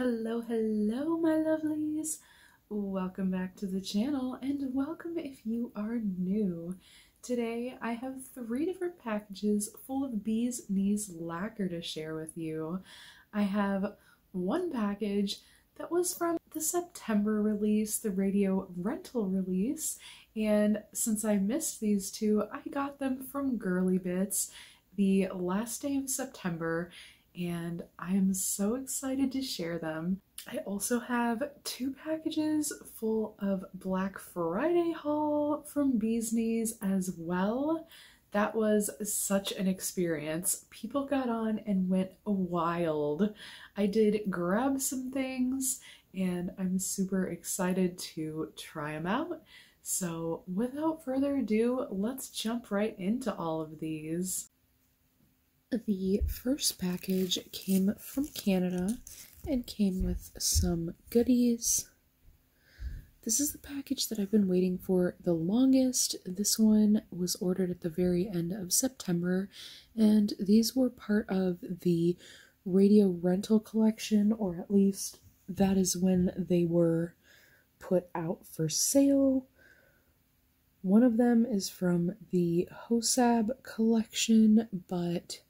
Hello, my lovelies. Welcome back to the channel, and welcome if you are new. Today, I have 3 different packages full of Bee's Knees Lacquer to share with you. I have one package that was from the September release, the radio rental release, and since I missed these two, I got them from girlybits the last day of September, and I am so excited to share them. I also have 2 packages full of Black Friday haul from Bee's Knees as well. That was such an experience. People got on and went wild. I did grab some things and I'm super excited to try them out. So without further ado, let's jump right into all of these. The first package came from Canada and came with some goodies. This is the package that I've been waiting for the longest. This one was ordered at the very end of September, and these were part of the radio rental collection, or at least that is when they were put out for sale. One of them is from the Hosab collection, but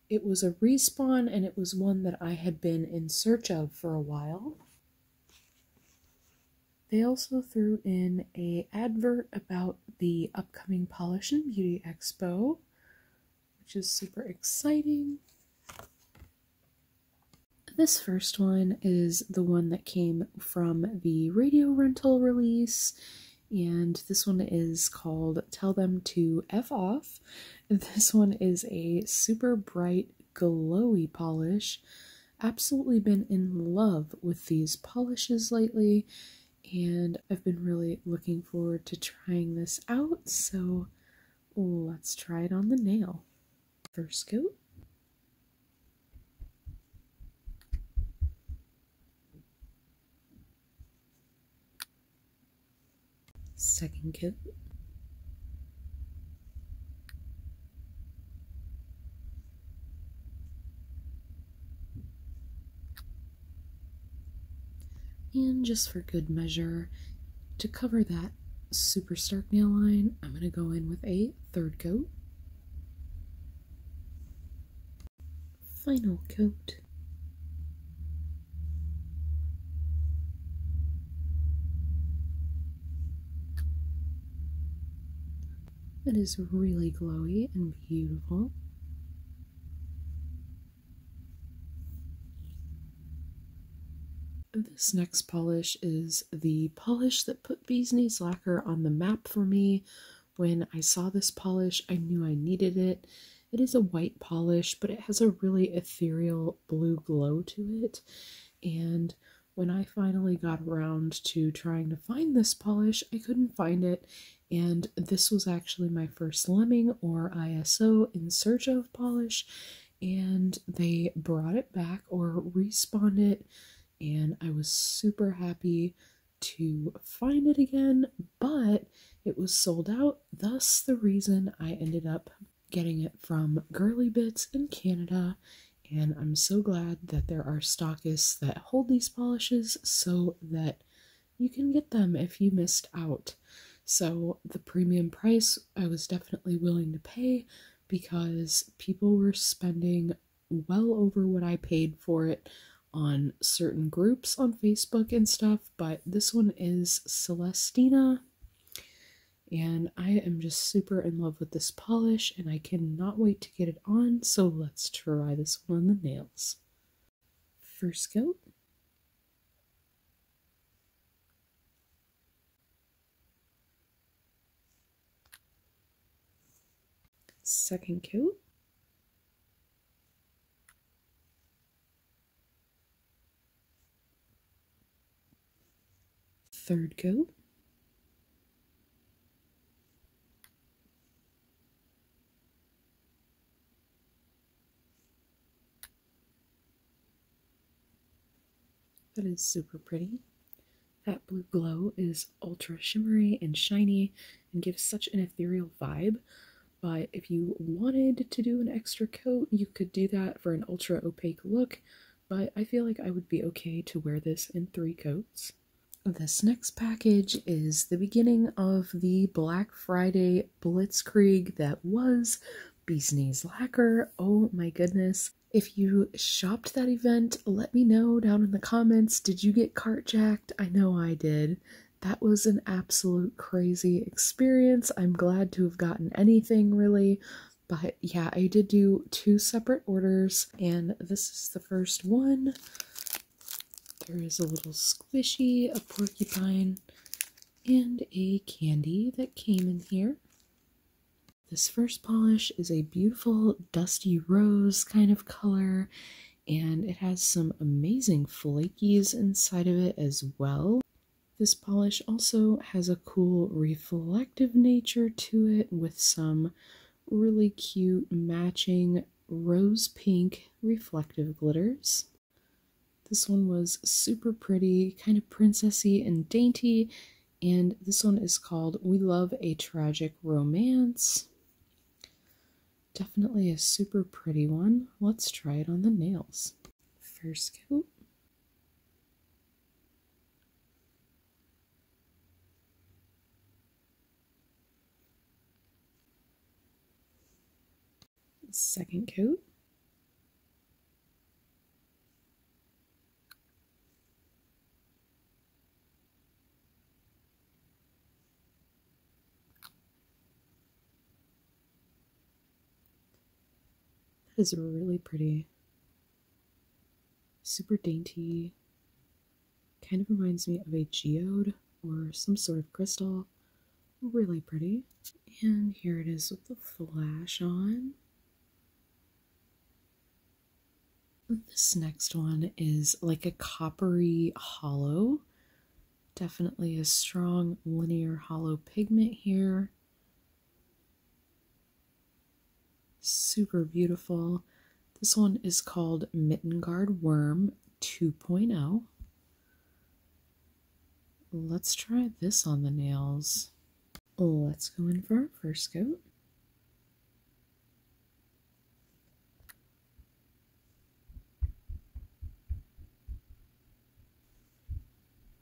it was a respawn, and it was one that I had been in search of for a while. They also threw in an advert about the upcoming Polish and Beauty Expo, which is super exciting. This first one is the one that came from the radio rental release, and this one is called Tell Them to F Off. This one is a super bright, glowy polish. Absolutely been in love with these polishes lately, and I've been really looking forward to trying this out, so let's try it on the nail. First coat. Second coat. And just for good measure, to cover that super stark nail line, I'm going to go in with a third coat. Final coat. It is really glowy and beautiful. This next polish is the polish that put Bee's Knees Lacquer on the map for me. When I saw this polish, I knew I needed it. It is a white polish, but it has a really ethereal blue glow to it. And when I finally got around to trying to find this polish, I couldn't find it. And this was actually my first Lemming or ISO in search of polish. And they brought it back or respawned it. And I was super happy to find it again, but it was sold out, thus the reason I ended up getting it from girlybits in Canada, and I'm so glad that there are stockists that hold these polishes so that you can get them if you missed out. So the premium price I was definitely willing to pay because people were spending well over what I paid for it on certain groups on Facebook and stuff, but this one is Celestina, and I am just super in love with this polish, and I cannot wait to get it on, so let's try this one on the nails. First coat. Second coat. Third coat. That is super pretty. That blue glow is ultra shimmery and shiny and gives such an ethereal vibe. But if you wanted to do an extra coat, you could do that for an ultra opaque look. but I feel like I would be okay to wear this in 3 coats. This next package is the beginning of the Black Friday Blitzkrieg that was Knees Lacquer. Oh my goodness. If you shopped that event, let me know down in the comments. Did you get carjacked? I know I did. That was an absolute crazy experience. I'm glad to have gotten anything really. But yeah, I did do 2 separate orders, and this is the first one. There is a little squishy, a porcupine, and a candy that came in here. This first polish is a beautiful dusty rose kind of color, and it has some amazing flakies inside of it as well. This polish also has a cool reflective nature to it with some really cute matching rose pink reflective glitters. This one was super pretty, kind of princessy and dainty, and this one is called We Love a Tragic Romance. Definitely a super pretty one. Let's try it on the nails. First coat. Second coat. That is really pretty. Super dainty. Kind of reminds me of a geode or some sort of crystal. Really pretty. And here it is with the flash on. This next one is like a coppery hollow. Definitely a strong linear hollow pigment here. Super beautiful. This one is called Mitten Guard Worm 2.0. Let's try this on the nails. Let's go in for our first coat.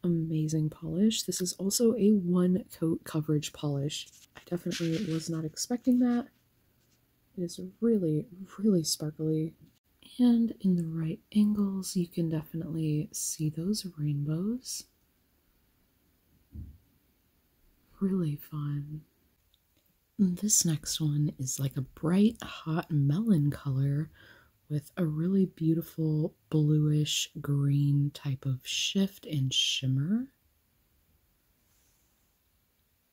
Amazing polish. This is also a 1 coat coverage polish. I definitely was not expecting that. It is really, really sparkly. And in the right angles, you can definitely see those rainbows. Really fun. This next one is like a bright, hot melon color with a really beautiful bluish green type of shift and shimmer.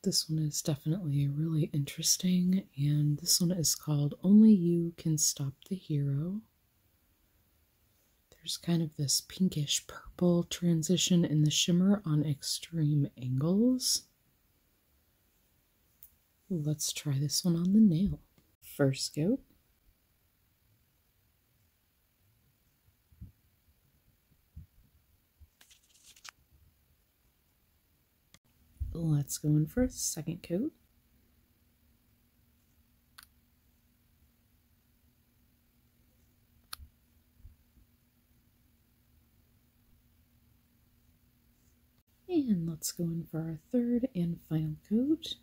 This one is definitely really interesting, and this one is called Only You Can Stop the Hero. There's kind of this pinkish purple transition in the shimmer on extreme angles. Let's try this one on the nail. First coat. Let's go in for a second coat. And let's go in for our third and final coat.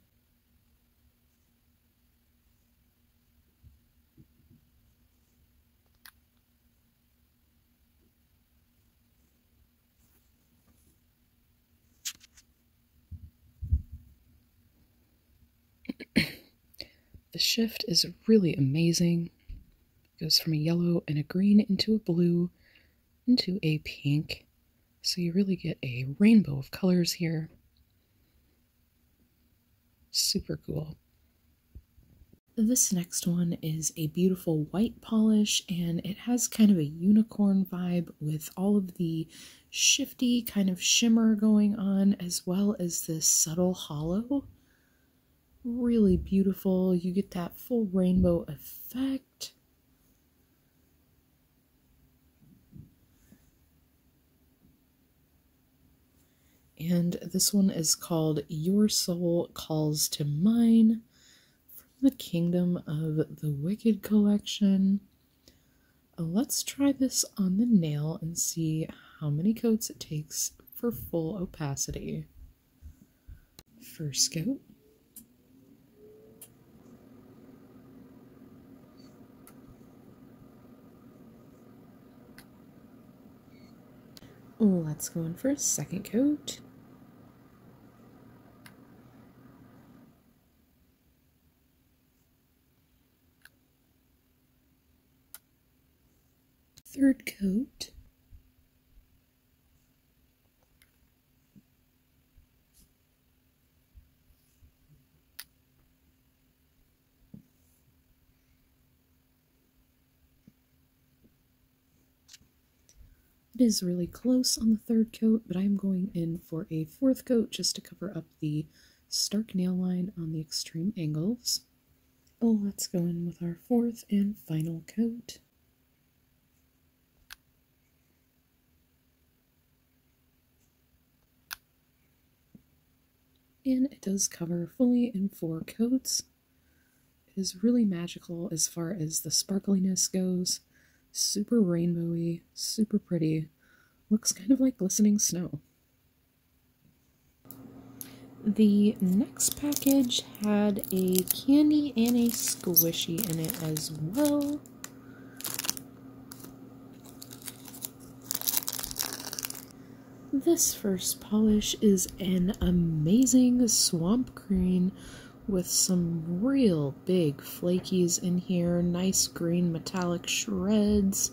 The shift is really amazing. It goes from a yellow and a green into a blue into a pink. So you really get a rainbow of colors here. Super cool. This next one is a beautiful white polish, and it has kind of a unicorn vibe with all of the shifty kind of shimmer going on, as well as this subtle hollow. Really beautiful. You get that full rainbow effect. And this one is called Your Soul Calls to Mine from the Kingdom of the Wicked collection. Let's try this on the nail and see how many coats it takes for full opacity. First coat. Let's go in for a second coat. Third coat. It is really close on the third coat, but I'm going in for a fourth coat just to cover up the stark nail line on the extreme angles. Let's go in with our fourth and final coat. And it does cover fully in 4 coats. It is really magical as far as the sparkliness goes. Super rainbowy, super pretty. Looks kind of like glistening snow. The next package had a candy and a squishy in it as well. This first polish is an amazing swamp green with some real big flakies in here, nice green metallic shreds.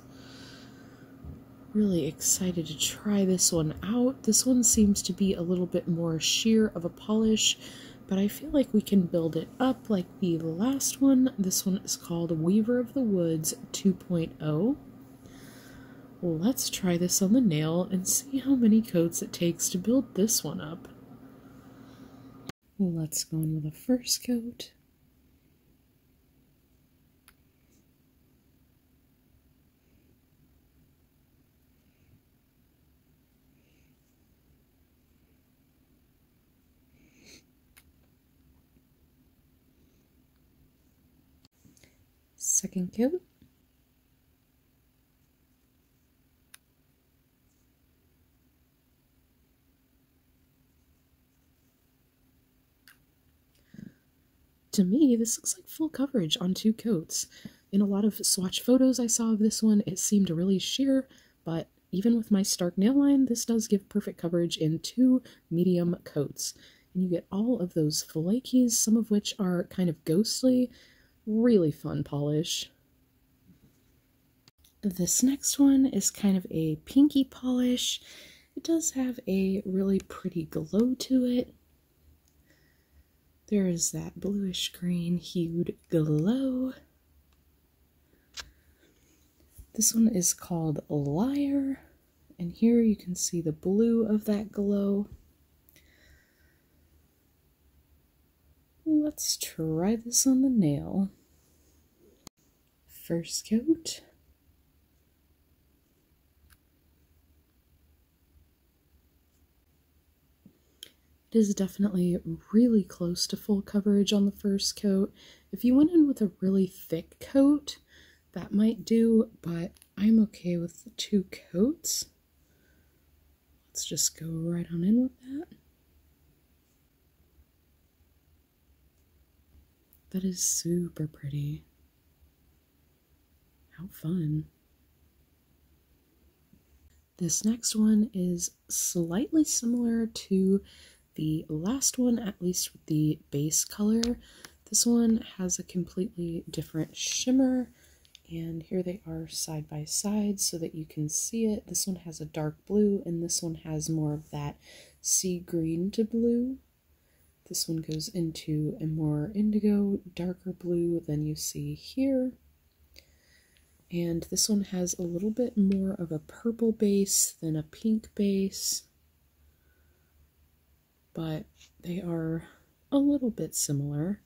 Really excited to try this one out. This one seems to be a little bit more sheer of a polish, but I feel like we can build it up like the last one. This one is called Weaver of the Woods 2.0. Let's try this on the nail and see how many coats it takes to build this one up. Let's go in with the first coat. Second coat. To me, this looks like full coverage on 2 coats. In a lot of swatch photos I saw of this one, it seemed really sheer, but even with my stark nail line, this does give perfect coverage in 2 medium coats. And you get all of those flakies, some of which are kind of ghostly. Really fun polish. This next one is kind of a pinky polish. It does have a really pretty glow to it. There is that bluish green hued glow. This one is called Liar, and here you can see the blue of that glow. Let's try this on the nail. First coat. It is definitely really close to full coverage on the first coat. If you went in with a really thick coat, that might do, but I'm okay with the 2 coats. Let's just go right on in with that. That is super pretty. How fun. This next one is slightly similar to the last one, at least with the base color. This one has a completely different shimmer, and here they are side by side so that you can see it. This one has a dark blue, and this one has more of that sea green to blue. This one goes into a more indigo, darker blue than you see here. And this one has a little bit more of a purple base than a pink base, but they are a little bit similar.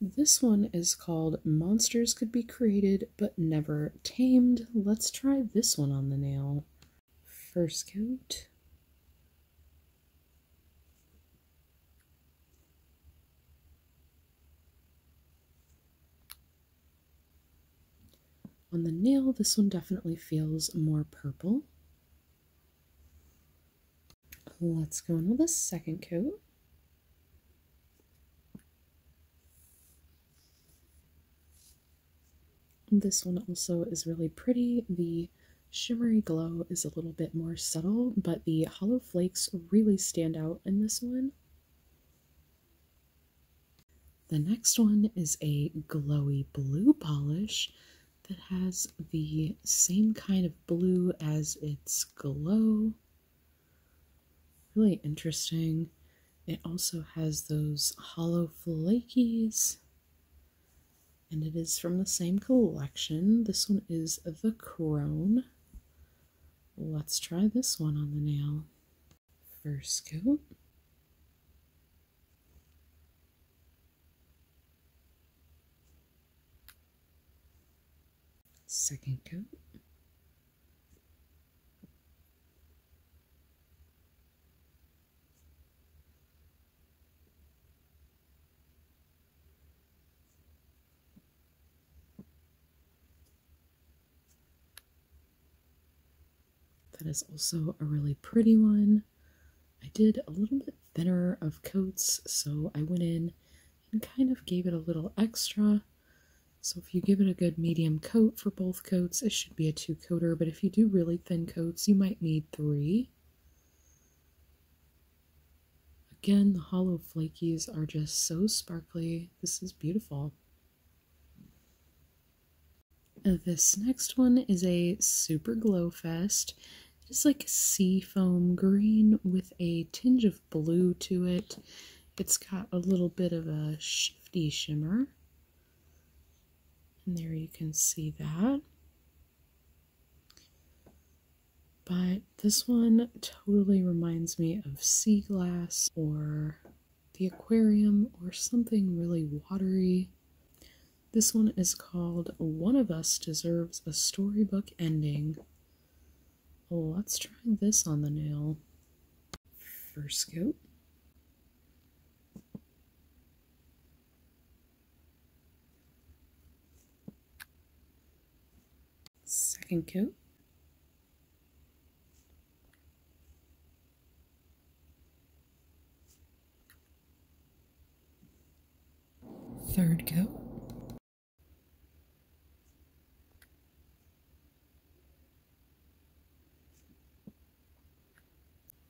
This one is called Monsters Could Be Created But Never Tamed. Let's try this one on the nail. First coat. On On the nail, this one definitely feels more purple. Let's go in with a second coat. This one also is really pretty. The shimmery glow is a little bit more subtle, but the hollow flakes really stand out in this one. The next one is a glowy blue polish that has the same kind of blue as its glow. Really interesting. It also has those hollow flakies. And it is from the same collection. This one is the Crone. Let's try this one on the nail. First coat. Second coat. That is also a really pretty one. I did a little bit thinner of coats, so I went in and kind of gave it a little extra. So if you give it a good medium coat for both coats, it should be a 2-coater, but if you do really thin coats, you might need 3. Again, the hollow flakies are just so sparkly. This is beautiful. This next one is a Super Glow Fest. It's like a sea foam green with a tinge of blue to it. It's got a little bit of a shifty shimmer. And there you can see that. But this one totally reminds me of sea glass or the aquarium or something really watery. This one is called One of Us Deserves a Storybook Ending. Let's try this on the nail. First coat. Second coat. Third coat.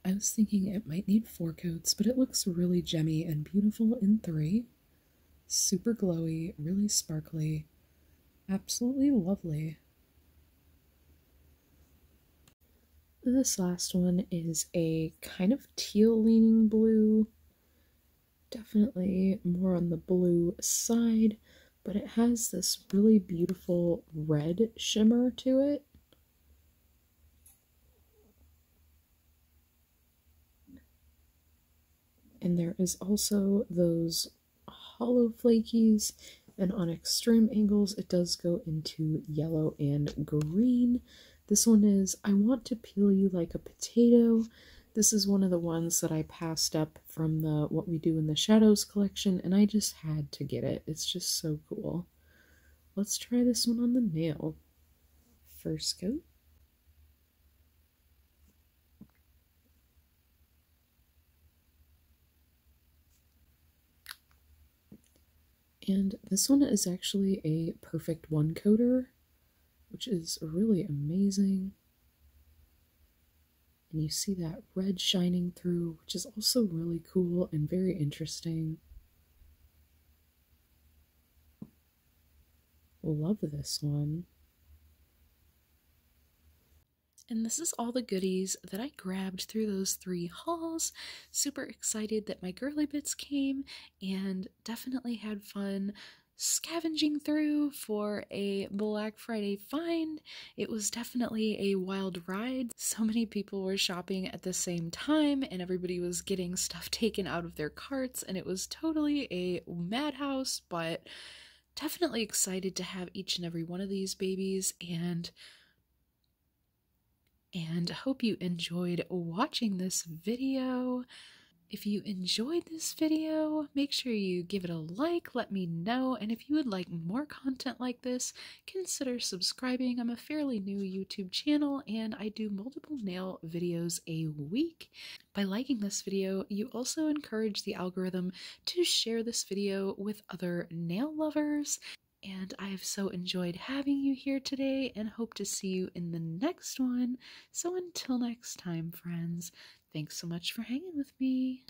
I was thinking it might need 4 coats, but it looks really gemmy and beautiful in 3. Super glowy, really sparkly, absolutely lovely. This last one is a kind of teal leaning blue, definitely more on the blue side, but it has this really beautiful red shimmer to it. And there is also those hollow flakies, and on extreme angles it does go into yellow and green. This one is I Want to Peel You Like a Potato. This is one of the ones that I passed up from the What We Do in the Shadows collection, and I just had to get it. It's just so cool. Let's try this one on the nail. First coat. And this one is actually a perfect 1-coater, which is really amazing. And you see that red shining through, which is also really cool and very interesting. Love this one. And this is all the goodies that I grabbed through those 3 hauls. Super excited that my girly bits came, and definitely had fun scavenging through for a Black Friday find. It was definitely a wild ride. So many people were shopping at the same time, and everybody was getting stuff taken out of their carts, and it was totally a madhouse, but definitely excited to have each and every one of these babies, and hope you enjoyed watching this video. If you enjoyed this video, make sure you give it a like, let me know, and if you would like more content like this, consider subscribing. I'm a fairly new YouTube channel and I do multiple nail videos a week. By liking this video, you also encourage the algorithm to share this video with other nail lovers. And I have so enjoyed having you here today and hope to see you in the next one. So until next time, friends, thanks so much for hanging with me.